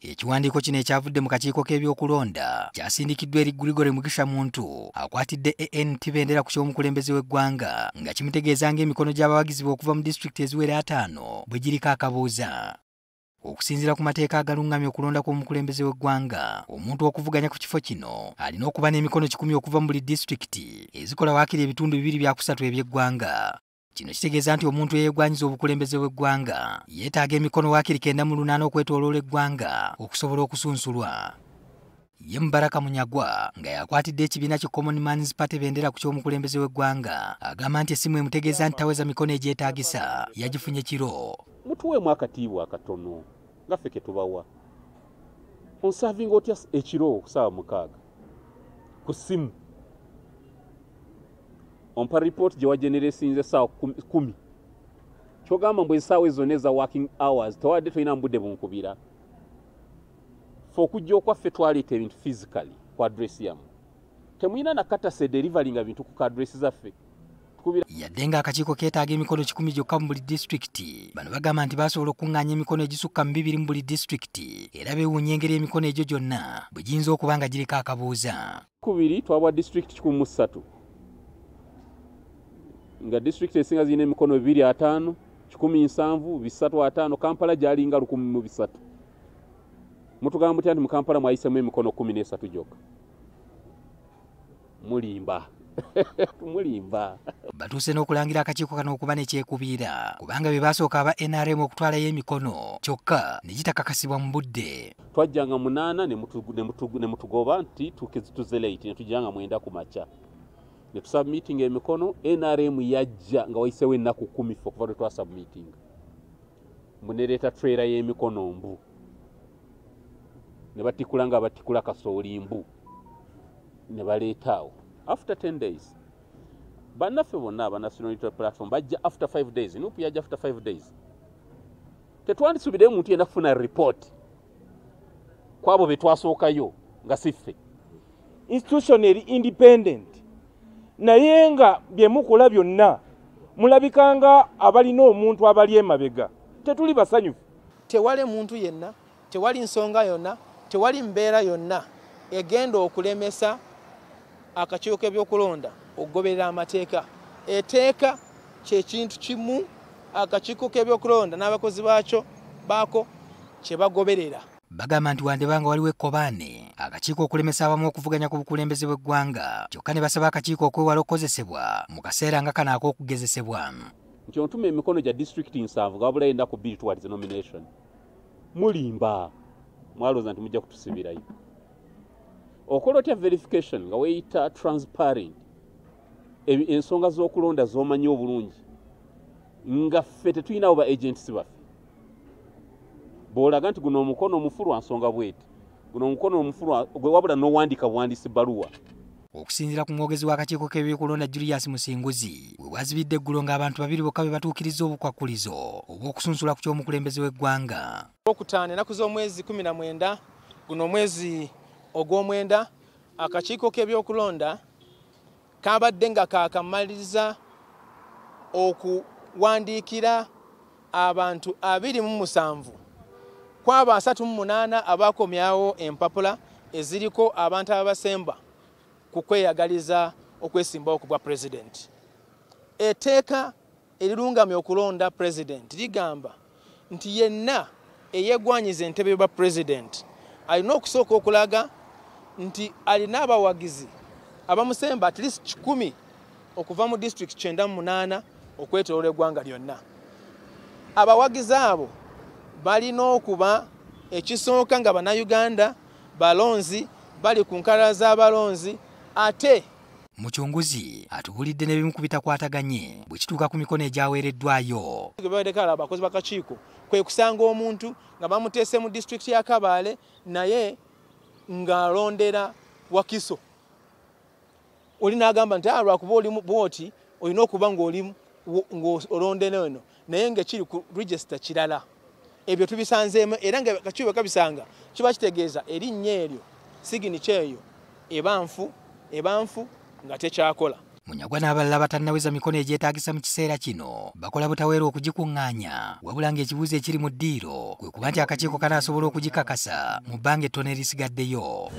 Ekiwandiiko kino ekyavudde mu kakiiko k'ebyokulonda kyasindikiddwa eri Gregory Mugisha Muntu akwatidde ANT bendera ku ky'omukulembeze w'eggwanga nga kimutegeeza ng'emikono gy'abawagizi okuva mu disitulikiti eziwera 5 bwe giriko akabuuza. Okusinziira ku mateeka agalungamya okulonda kw'omukulembeze w'eggwanga, omuntu okuvuganya ku kifo kino alina okuba n'emikono 10 okuva mu buli disitulikiti ezikola waakiri ebitundu 2/3 eby'eggwanga. Kino kitegeeza nti omuntu eyeegwanyiza obukulembeze bw'eggwanga yeetaaga emikono waakiri 9/8 okwetooloola eggwanga okusobola okusunsulwa. Ye Mubaraka Munyagwa nga yakwatidde ekibiina ki Common Man's Party bendera ku ky'omukulembeze w'eggwanga agamba nti essimu emutegeeza nti taweza mikono egyetaagisa yagifunye kiro. Mutuweemu akatiibwa akatono nga ffe ke tubawa. Onsavinga otya ekiro kusaawa 6 ku ssimu. Ompa report gye wagenera esinze essaawa 10. Kyogamba mbwe essaawa zonna eza working hours tewadde tolina mbudde bunkubira. Ffe okujja okwaffe twaleeta ebintu physically ku address yamu. Temulina nakatase delivery nga bintu ku address zaffe. Yadde nga akakiiko keetaaga emikono 10 gyokka mu buli disitulikiti, bano bagamba nti basobola okuŋŋaanya emikono egisukka mu 2 mu buli disitulikiti era beewuunya engeri emikono egyo gyonna bwe giyinza okuba nga giriko akabuuza. 2 twabwa disitulikiti 13 nga disitulikiti esinga zirina emikono 2-5, 17, 3-5, Kampala gyalinga 1,300. Mutugamba mutya nti mu Kampala mwayisemu emikono 13 gyokka. Mulimba. Mulimba. Batuuse n'okulangira akakiiko kano okuba nekyekubiira kubanga be basooka aba NRM okutwalayo emikono kyokka ne gitakakasibwa mu budde. Twajjanga 8 ne mutugoba nti tuze late ne tujjanga 9 ku makya. Ne tusubmitting emikono, NRM yajja nga wayisewo ennaku 10 okuva lwe twasubmitting. Munereeta trailer y'emikono mbu. Ne batikula nga batikula kasooli mbu. Ne baleetaawo. After 10 days, bannaffe bonna aba National Unity Platform bajja after 5 days. Nupu yajja after 5 days. Tetwandisubire muntu yenda kufuna report kwabo be twasookayo nga siffe. Institution eri independent. Naye nga bye mukola byonna mulabikanga abalina omuntu abali emabega. Tetuli basanyufu. Tewali muntu yenna, tewali nsonga yonna, tewali mbeera yonna egenda okulemesa akakiiko k'ebyokulonda okugoberera amateeka. Eteeka kye kintu kimu akakiiko k'ebyokulonda n'abakozi baako kye bagoberera. Bagamba nti wandebanga waliwo ekkobaane akakiiko okulemesa abamu okuvuganya ku bukulembeze bw'eggwanga kyokka ne basaba akakiiko okwewala okukozesebwa mu kaseera nga kano ak'okugezesebwa. Nti ontuma emikono gya disitulikiti 7 nga wabula ennaku 2 towards nomination. Mulimba. Mwalowooza nti mujja kutusibirayo. Okola otya verification nga weeyita transparent ensonga z'okulonda z'omanyi obulungi nga ffe tetulinawo ba agents baffe. Bw'olaga nti guno omukono omufulu wa nsonga bweti, guno omukono omufulu gwe wabula n'owandiika buwandiisi bbaluwa. Okusinziira ku mwogezi w'akakiiko k'ebyokulonda Julius Musinguzi, we wazibidde eggulo ng'abantu 2 bokka be batuukiriza obukwakkulizo obw'okusunsula ku ky'omukulembeze w'eggwanga. Okutaano ennaku z'omwezi 19 guno omwezi ogw'omwenda akakiiko k'ebyokulonda kabadde nga kakamaliriza okuwandiikira abantu 27 kwaba 38 abakomyawo empapula eziriko abantu abasemba ku kweyagaliza okwesimbawo ku bwa president. Eteeka erirungamya okulonda president ligamba nti yenna eyeegwanyiza entebe y'obwa president alina okusooka okulaga nti alina abawagizi abamusemba at least 10 okuva mu district 98 okwetooloola eggwanga lyonna. Abawagizi abo balina okuba ekisooka nga bannayuganda balonzi bali ku nkala z'abalonzi ate Muchunguzi atubulidde n'ebimu ku bitakwataganye bwe kituuka ku mikono egyaweereddwayo. Baddekala abakozi b'akakiiko kwe kusanga omuntu nga bamuteese mu district ya Kabale naye ng'alondera Wakiso. Oli n'agamba nti lwakuba oli bwoti olina okuba ng'olondera eno naye ng'ekiri ku register kirala. Ebyo tubisanzeemu era nga akakiiko kabisanga kiba kitegeeza erinnya eryo signature eyo ebanfu nga tekyakola. Munyagwa n'abalala batannaweza mikono egyetaagisa mu kiseera kino bakola butaweera okugikuŋŋaanya wabula ng'ekibuuzo ekiri mu ddiiro kwe kuba nti akakiiko kanaasobola okugikakasa mu bbanga ettono erisigaddeyo.